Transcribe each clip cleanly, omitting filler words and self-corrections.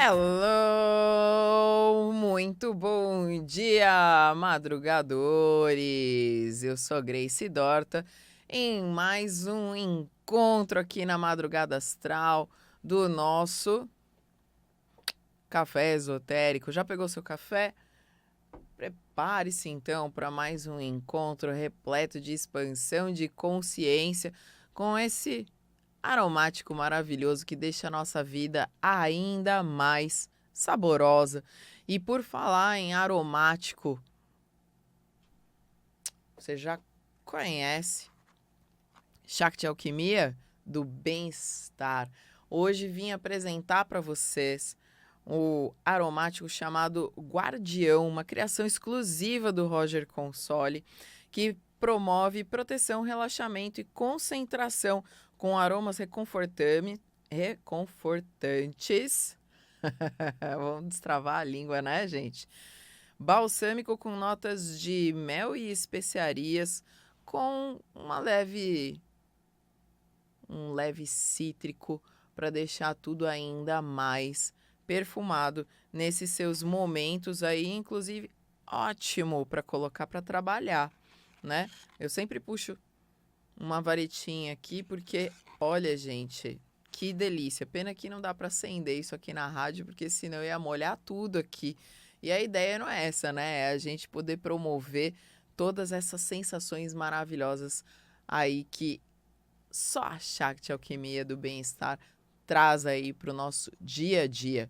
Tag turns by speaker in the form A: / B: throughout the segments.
A: Hello! Muito bom dia, madrugadores! Eu sou Grace Dorta em mais um encontro aqui na Madrugada Astral do nosso Café Esotérico. Já pegou seu café? Prepare-se então para mais um encontro repleto de expansão de consciência com esse aromático maravilhoso que deixa a nossa vida ainda mais saborosa. E por falar em aromático, você já conhece Shakti Alquimia do Bem-Estar. Hoje vim apresentar para vocês o aromático chamado Guardião, uma criação exclusiva do Roger Consoli, que promove proteção, relaxamento e concentração com aromas reconfortantes. Vamos destravar a língua, né, gente? Balsâmico com notas de mel e especiarias, com um leve cítrico para deixar tudo ainda mais perfumado nesses seus momentos aí, inclusive ótimo para colocar para trabalhar, né? Eu sempre puxo uma varetinha aqui porque, olha, gente, que delícia. Pena que não dá para acender isso aqui na rádio, porque senão eu ia molhar tudo aqui. E a ideia não é essa, né? É a gente poder promover todas essas sensações maravilhosas aí que só a Shakti Alquimia do Bem-Estar traz aí para o nosso dia a dia.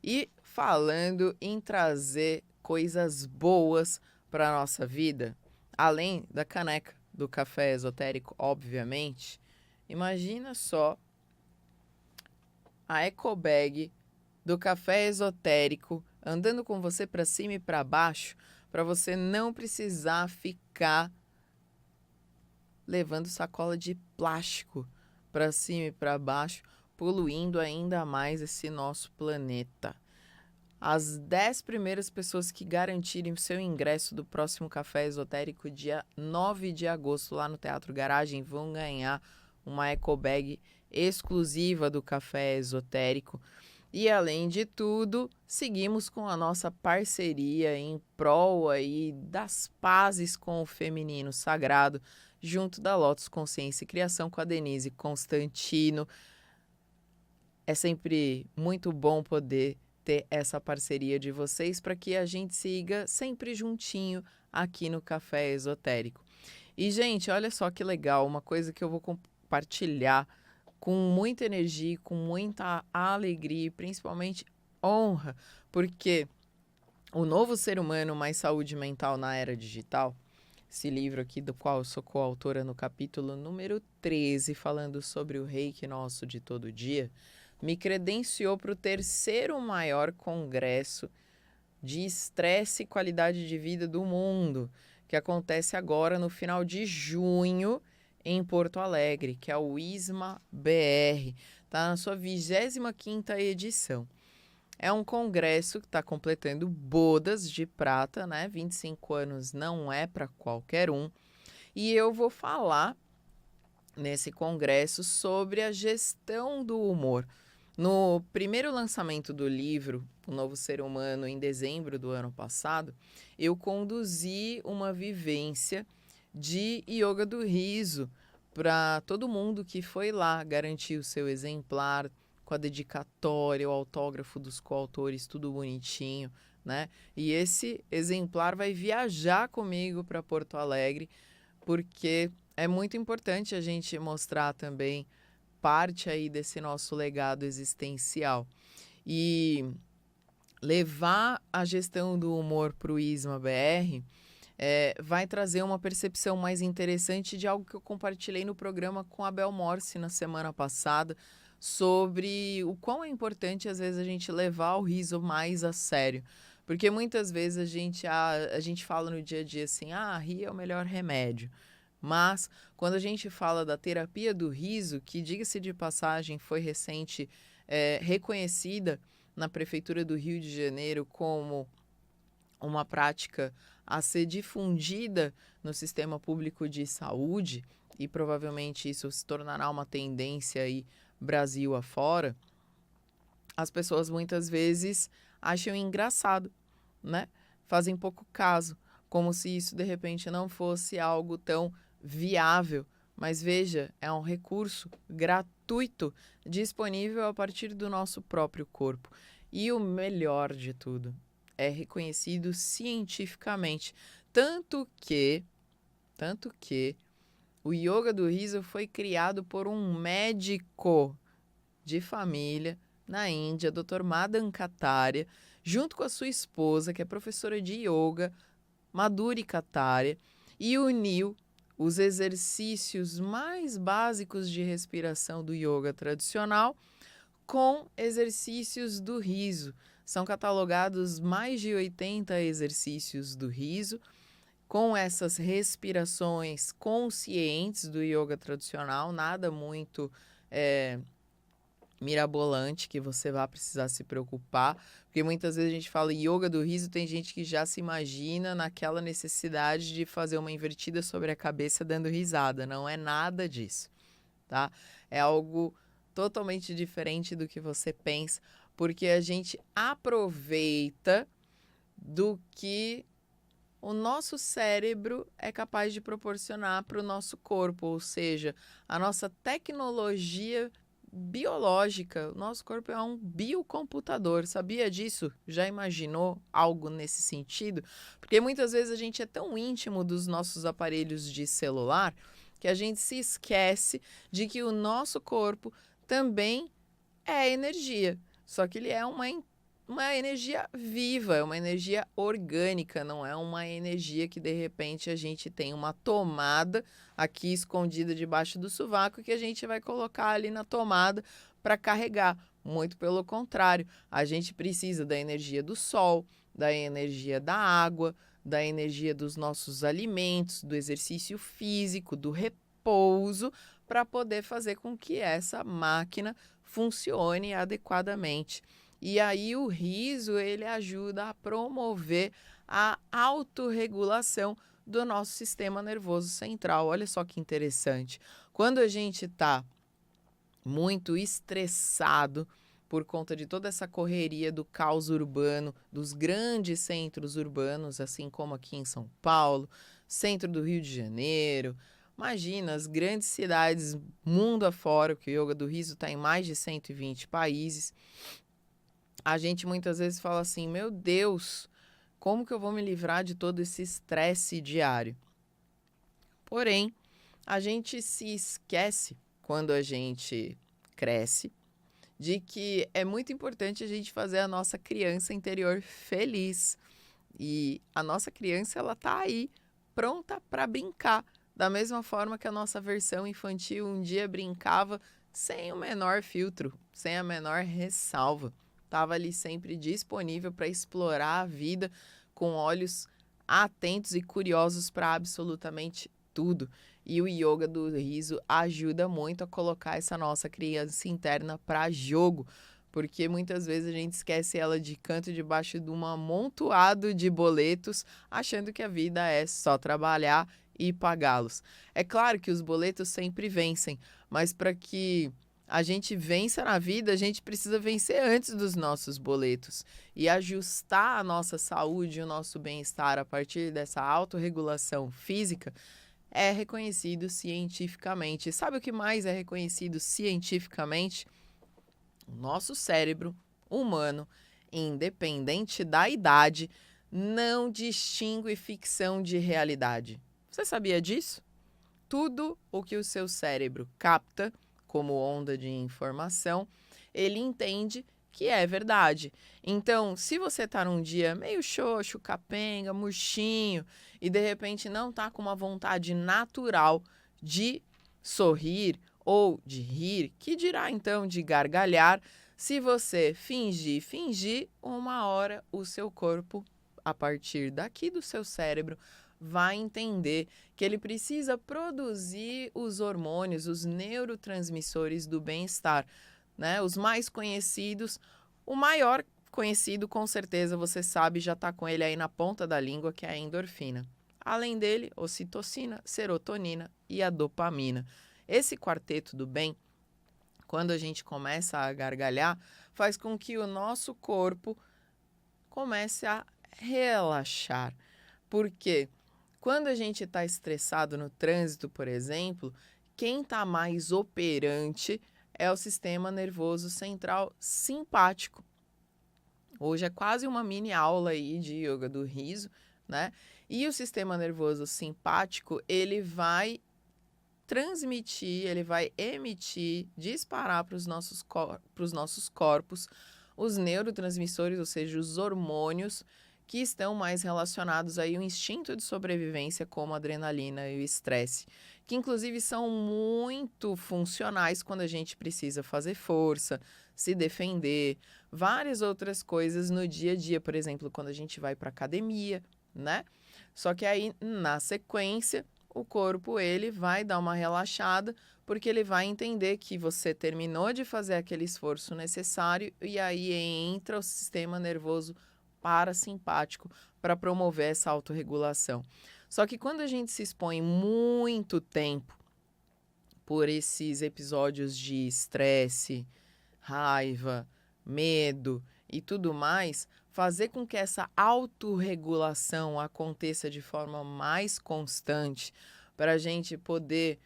A: E falando em trazer coisas boas para a nossa vida, além da caneca do café esotérico, obviamente, imagina só a eco bag do café esotérico andando com você para cima e para baixo, para você não precisar ficar levando sacola de plástico para cima e para baixo, poluindo ainda mais esse nosso planeta. As 10 primeiras pessoas que garantirem o seu ingresso do próximo Café Esotérico, dia 9 de agosto, lá no Teatro Garagem, vão ganhar uma eco bag exclusiva do Café Esotérico. E, além de tudo, seguimos com a nossa parceria em prol aí das pazes com o feminino sagrado, junto da Lotus Consciência e Criação com a Denise Constantino. É sempre muito bom poder ter essa parceria de vocês para que a gente siga sempre juntinho aqui no Café Esotérico. E, gente, olha só que legal, uma coisa que eu vou compartilhar com muita energia, com muita alegria e principalmente honra, porque O Novo Ser Humano Mais Saúde Mental na Era Digital, esse livro aqui do qual eu sou coautora no capítulo número 13, falando sobre o Reiki nosso de todo dia, me credenciou para o terceiro maior congresso de estresse e qualidade de vida do mundo, que acontece agora no final de junho em Porto Alegre, que é o ISMA BR. Está na sua 25ª edição. É um congresso que está completando bodas de prata, né? 25 anos não é para qualquer um. E eu vou falar nesse congresso sobre a gestão do humor. No primeiro lançamento do livro, O Novo Ser Humano, em dezembro do ano passado, eu conduzi uma vivência de yoga do riso para todo mundo que foi lá garantir o seu exemplar, com a dedicatória, o autógrafo dos coautores, tudo bonitinho, né? E esse exemplar vai viajar comigo para Porto Alegre, porque é muito importante a gente mostrar também parte aí desse nosso legado existencial. E levar a gestão do humor para o ISMA BR vai trazer uma percepção mais interessante de algo que eu compartilhei no programa com a Bel Morse na semana passada, sobre o quão é importante, às vezes, a gente levar o riso mais a sério. Porque muitas vezes a gente fala no dia a dia assim, rir é o melhor remédio. Mas, quando a gente fala da terapia do riso, que, diga-se de passagem, foi recente reconhecida na Prefeitura do Rio de Janeiro como uma prática a ser difundida no sistema público de saúde, e provavelmente isso se tornará uma tendência aí Brasil afora, as pessoas muitas vezes acham engraçado, né? Fazem pouco caso, como se isso de repente não fosse algo tão viável. Mas veja, é um recurso gratuito disponível a partir do nosso próprio corpo. E o melhor de tudo, é reconhecido cientificamente. Tanto que o yoga do riso foi criado por um médico de família na Índia, Dr. Madan Kataria, junto com a sua esposa, que é professora de yoga, Madhuri Kataria, e uniu os exercícios mais básicos de respiração do yoga tradicional com exercícios do riso. São catalogados mais de 80 exercícios do riso, com essas respirações conscientes do yoga tradicional, nada muito mirabolante que você vai precisar se preocupar, porque muitas vezes a gente fala yoga do riso, tem gente que já se imagina naquela necessidade de fazer uma invertida sobre a cabeça dando risada. Não é nada disso, tá? É algo totalmente diferente do que você pensa, porque a gente aproveita do que o nosso cérebro é capaz de proporcionar para o nosso corpo, ou seja, a nossa tecnologia biológica. O nosso corpo é um biocomputador, sabia disso? Já imaginou algo nesse sentido? Porque muitas vezes a gente é tão íntimo dos nossos aparelhos de celular que a gente se esquece de que o nosso corpo também é energia, só que ele é uma energia viva, é uma energia orgânica, não é uma energia que de repente a gente tem uma tomada aqui escondida debaixo do sovaco que a gente vai colocar ali na tomada para carregar. Muito pelo contrário, a gente precisa da energia do sol, da energia da água, da energia dos nossos alimentos, do exercício físico, do repouso, para poder fazer com que essa máquina funcione adequadamente. E aí o riso, ele ajuda a promover a autorregulação do nosso sistema nervoso central. Olha só que interessante. Quando a gente está muito estressado por conta de toda essa correria do caos urbano, dos grandes centros urbanos, assim como aqui em São Paulo, centro do Rio de Janeiro, imagina as grandes cidades mundo afora, porque o yoga do riso está em mais de 120 países. A gente muitas vezes fala assim, meu Deus, como que eu vou me livrar de todo esse estresse diário? Porém, a gente se esquece, quando a gente cresce, de que é muito importante a gente fazer a nossa criança interior feliz. E a nossa criança, ela tá aí, pronta para brincar. Da mesma forma que a nossa versão infantil um dia brincava sem o menor filtro, sem a menor ressalva. Estava ali sempre disponível para explorar a vida com olhos atentos e curiosos para absolutamente tudo. E o yoga do riso ajuda muito a colocar essa nossa criança interna para jogo, porque muitas vezes a gente esquece ela de canto debaixo de um amontoado de boletos, achando que a vida é só trabalhar e pagá-los. É claro que os boletos sempre vencem, mas para que a gente vença na vida, a gente precisa vencer antes dos nossos boletos e ajustar a nossa saúde e o nosso bem-estar a partir dessa autorregulação física é reconhecido cientificamente. Sabe o que mais é reconhecido cientificamente? O nosso cérebro humano, independente da idade, não distingue ficção de realidade. Você sabia disso? Tudo o que o seu cérebro capta como onda de informação, ele entende que é verdade. Então, se você está num dia meio xoxo, capenga, murchinho, e de repente não está com uma vontade natural de sorrir ou de rir, que dirá então de gargalhar, se você fingir, uma hora o seu corpo, a partir daqui do seu cérebro, vai entender que ele precisa produzir os hormônios, os neurotransmissores do bem-estar, né? Os mais conhecidos, o maior conhecido, com certeza você sabe, já está com ele aí na ponta da língua, que é a endorfina. Além dele, ocitocina, serotonina e a dopamina. Esse quarteto do bem quando a gente começa a gargalhar, faz com que o nosso corpo comece a relaxar. Por quê? Quando a gente está estressado no trânsito, por exemplo, quem está mais operante é o sistema nervoso central simpático. Hoje é quase uma mini aula aí de yoga do riso, né? E o sistema nervoso simpático, ele vai transmitir, ele vai emitir, disparar para os nossos corpos os neurotransmissores, ou seja, os hormônios que estão mais relacionados aí ao instinto de sobrevivência, como a adrenalina e o estresse, que inclusive são muito funcionais quando a gente precisa fazer força, se defender, várias outras coisas no dia a dia, por exemplo, quando a gente vai para academia, né? Só que aí, na sequência, o corpo ele vai dar uma relaxada, porque ele vai entender que você terminou de fazer aquele esforço necessário e aí entra o sistema nervoso parasimpático para promover essa autorregulação. Só que quando a gente se expõe muito tempo por esses episódios de estresse, raiva, medo e tudo mais, fazer com que essa autorregulação aconteça de forma mais constante, para a gente poder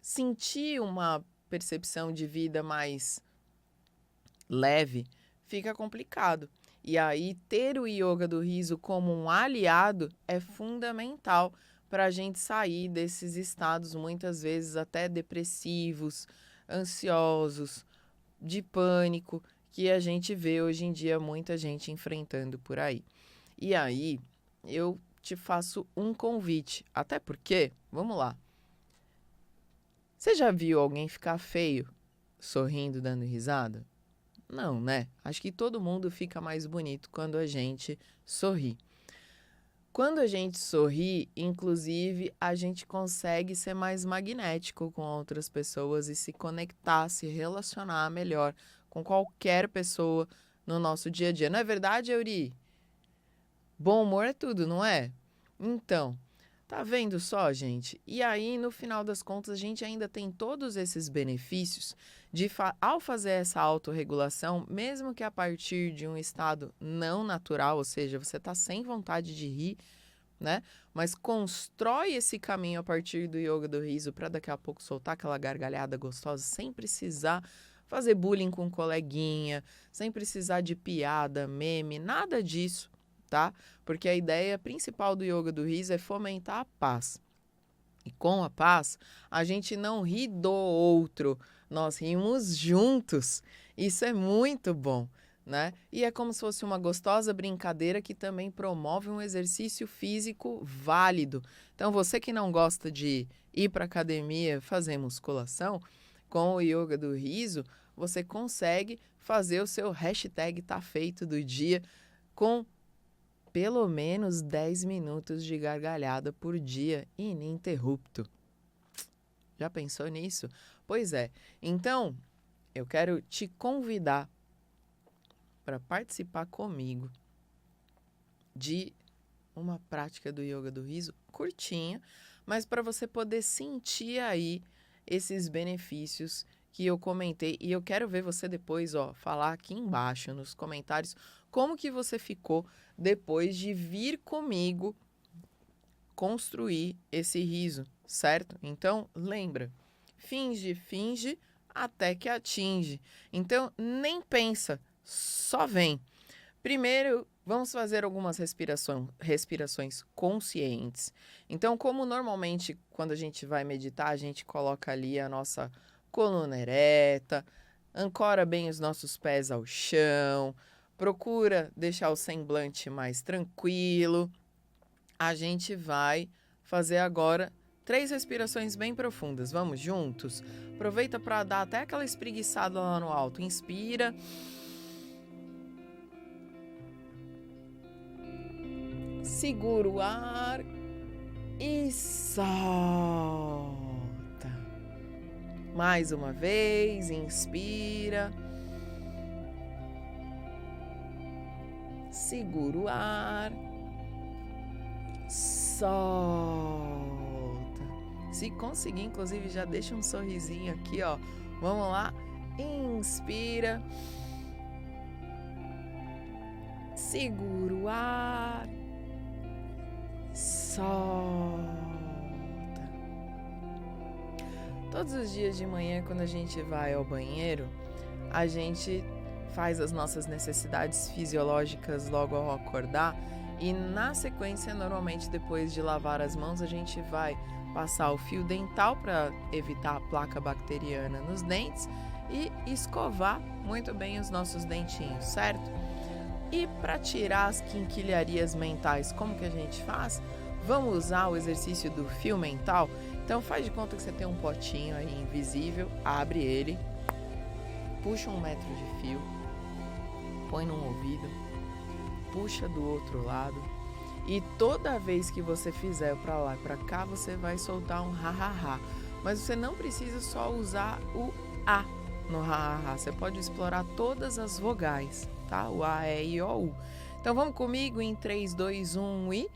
A: sentir uma percepção de vida mais leve, fica complicado. E aí, ter o yoga do riso como um aliado é fundamental para a gente sair desses estados, muitas vezes até depressivos, ansiosos, de pânico, que a gente vê hoje em dia muita gente enfrentando por aí. E aí, eu te faço um convite, até porque, vamos lá, você já viu alguém ficar feio sorrindo, dando risada? Não, né? Acho que todo mundo fica mais bonito quando a gente sorri. Quando a gente sorri, inclusive, a gente consegue ser mais magnético com outras pessoas e se conectar, se relacionar melhor com qualquer pessoa no nosso dia a dia. Não é verdade, Euri? Bom humor é tudo, não é? Então, tá vendo só, gente? E aí, no final das contas, a gente ainda tem todos esses benefícios ao fazer essa autorregulação, mesmo que a partir de um estado não natural, ou seja, você tá sem vontade de rir, né? Mas constrói esse caminho a partir do yoga do riso para daqui a pouco soltar aquela gargalhada gostosa sem precisar fazer bullying com um coleguinha, sem precisar de piada, meme, nada disso, tá? Porque a ideia principal do yoga do riso é fomentar a paz. E com a paz, a gente não ri do outro, nós rimos juntos. Isso é muito bom, né? E é como se fosse uma gostosa brincadeira que também promove um exercício físico válido. Então, você que não gosta de ir para academia fazer musculação, com o yoga do riso, você consegue fazer o seu hashtag tá feito do dia com pelo menos 10 minutos de gargalhada por dia ininterrupto. Já pensou nisso? Pois é. Então, eu quero te convidar para participar comigo de uma prática do yoga do riso curtinha, mas para você poder sentir aí esses benefícios que eu comentei. E eu quero ver você depois, falar aqui embaixo nos comentários como que você ficou depois de vir comigo construir esse riso, certo? Então, lembra, finge até que atinge. Então, nem pensa, só vem. Primeiro, vamos fazer algumas respirações conscientes. Então, como normalmente quando a gente vai meditar, a gente coloca ali a nossa coluna ereta, ancora bem os nossos pés ao chão, procura deixar o semblante mais tranquilo. A gente vai fazer agora 3 respirações bem profundas. Vamos juntos? Aproveita para dar até aquela espreguiçada lá no alto. Inspira. Segura o ar e solta. Mais uma vez, inspira. Segura o ar. Solta. Se conseguir, inclusive, já deixa um sorrisinho aqui, ó. Vamos lá. Inspira. Segura o ar. Solta. Todos os dias de manhã, quando a gente vai ao banheiro, a gente faz as nossas necessidades fisiológicas logo ao acordar e, na sequência, normalmente depois de lavar as mãos, a gente vai passar o fio dental para evitar a placa bacteriana nos dentes e escovar muito bem os nossos dentinhos, certo? E para tirar as quinquilharias mentais, como que a gente faz? Vamos usar o exercício do fio mental? Então faz de conta que você tem um potinho aí invisível, abre ele, puxa 1 metro de fio, põe num ouvido, puxa do outro lado e toda vez que você fizer para lá e para cá, você vai soltar um ha-ha-ha. Mas você não precisa só usar o A no ha-ha-ha, você pode explorar todas as vogais, tá? O A, E, I, O, U. Então vamos comigo em 3, 2, 1 e...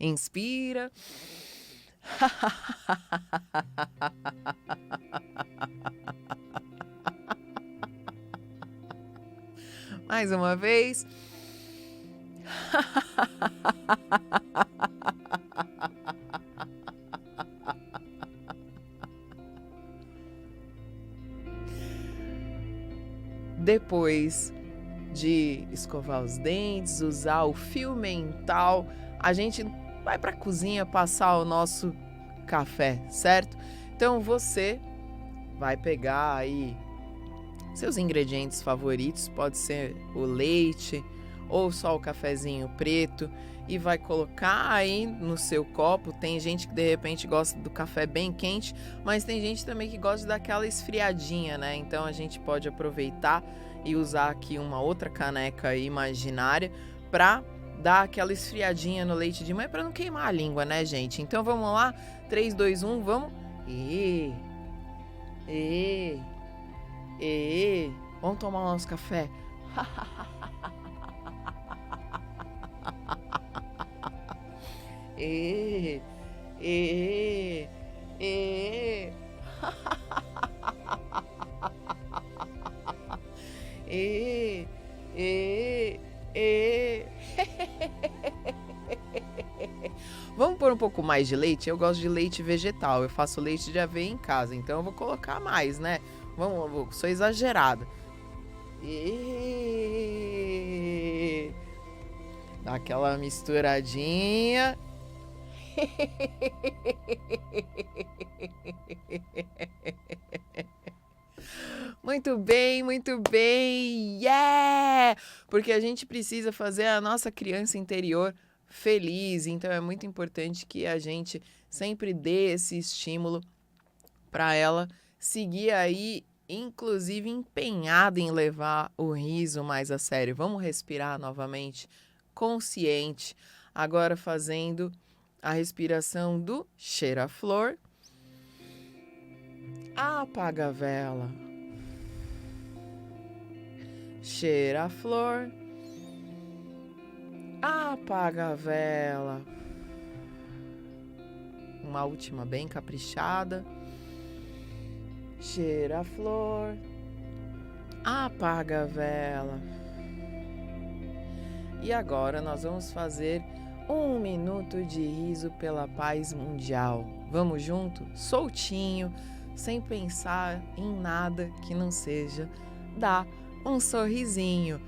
A: Inspira. Mais uma vez. Depois de escovar os dentes, usar o fio mental, a gente vai para a cozinha passar o nosso café, certo? Então você vai pegar aí seus ingredientes favoritos, pode ser o leite ou só o cafezinho preto, e vai colocar aí no seu copo. Tem gente que de repente gosta do café bem quente, mas tem gente também que gosta daquela esfriadinha, né? Então a gente pode aproveitar e usar aqui uma outra caneca imaginária para dar aquela esfriadinha no leite de manhã, para não queimar a língua, né, gente? Então vamos lá, 3, 2, 1, vamos. Vamos tomar o nosso café. Vamos pôr um pouco mais de leite? Eu gosto de leite vegetal. Eu faço leite de aveia em casa, então eu vou colocar mais, né? Vamos, sou exagerada. Dá aquela misturadinha. Muito bem, muito bem. Yeah! Porque a gente precisa fazer a nossa criança interior feliz. Então é muito importante que a gente sempre dê esse estímulo para ela seguir aí, inclusive empenhada em levar o riso mais a sério. Vamos respirar novamente, consciente. Agora fazendo a respiração do cheira-flor. Apaga a vela. Cheira a flor. Apaga a vela. Uma última bem caprichada. Cheira a flor. Apaga a vela. E agora nós vamos fazer 1 minuto de riso pela paz mundial. Vamos junto? Soltinho, sem pensar em nada que não seja dar um sorrisinho.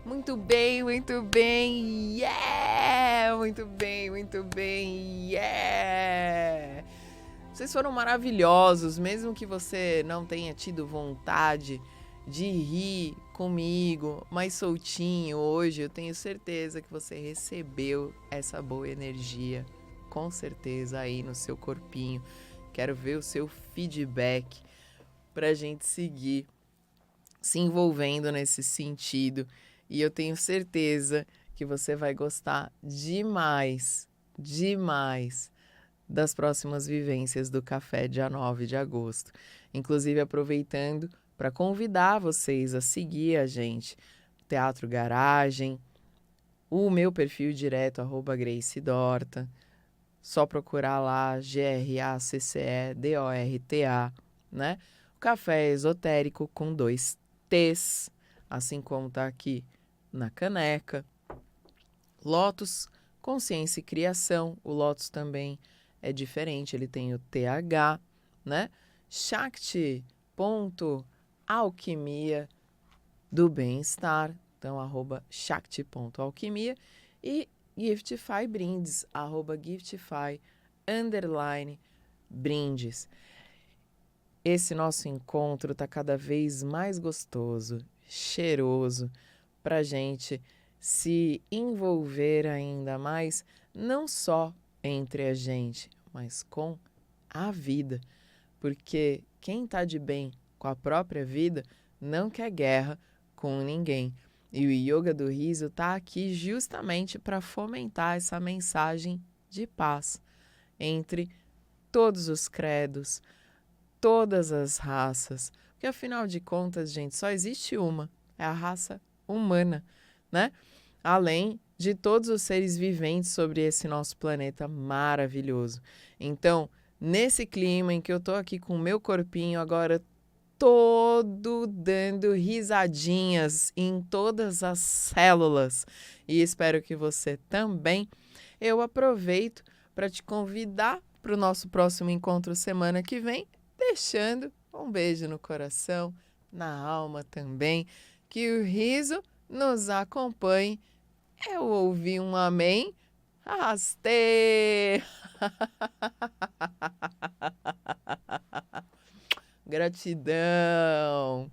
A: Muito bem, muito bem. Yeah! Muito bem, yeah! Vocês foram maravilhosos, mesmo que você não tenha tido vontade de rir comigo mais soltinho hoje, eu tenho certeza que você recebeu essa boa energia, com certeza, aí no seu corpinho. Quero ver o seu feedback pra gente seguir se envolvendo nesse sentido. E eu tenho certeza que você vai gostar demais, demais das próximas vivências do Café dia 9 de agosto. Inclusive aproveitando para convidar vocês a seguir a gente, Teatro Garagem, o meu perfil direto, @GraceDorta, só procurar lá, GRACCEDORTA, né? O Café Esotérico com 2 T's, assim como tá aqui na caneca. Lotus, Consciência e Criação, o Lotus também é diferente, ele tem o TH, né? Shakti.alquimia do bem-estar, então @shakti.alquimia, e Giftify Brindes, @Giftify_brindes. Esse nosso encontro tá cada vez mais gostoso, cheiroso, pra gente se envolver ainda mais, não só entre a gente, mas com a vida. Porque quem tá de bem com a própria vida não quer guerra com ninguém. E o Yoga do Riso tá aqui justamente para fomentar essa mensagem de paz entre todos os credos, todas as raças. Porque afinal de contas, gente, só existe uma, é a raça humana, né? Além de todos os seres viventes sobre esse nosso planeta maravilhoso. Então, nesse clima em que eu tô aqui com o meu corpinho agora todo dando risadinhas em todas as células, e espero que você também, eu aproveito para te convidar para o nosso próximo encontro semana que vem, deixando um beijo no coração, na alma também, que o riso nos acompanhe. Eu ouvi um amém. Arrastei! Gratidão!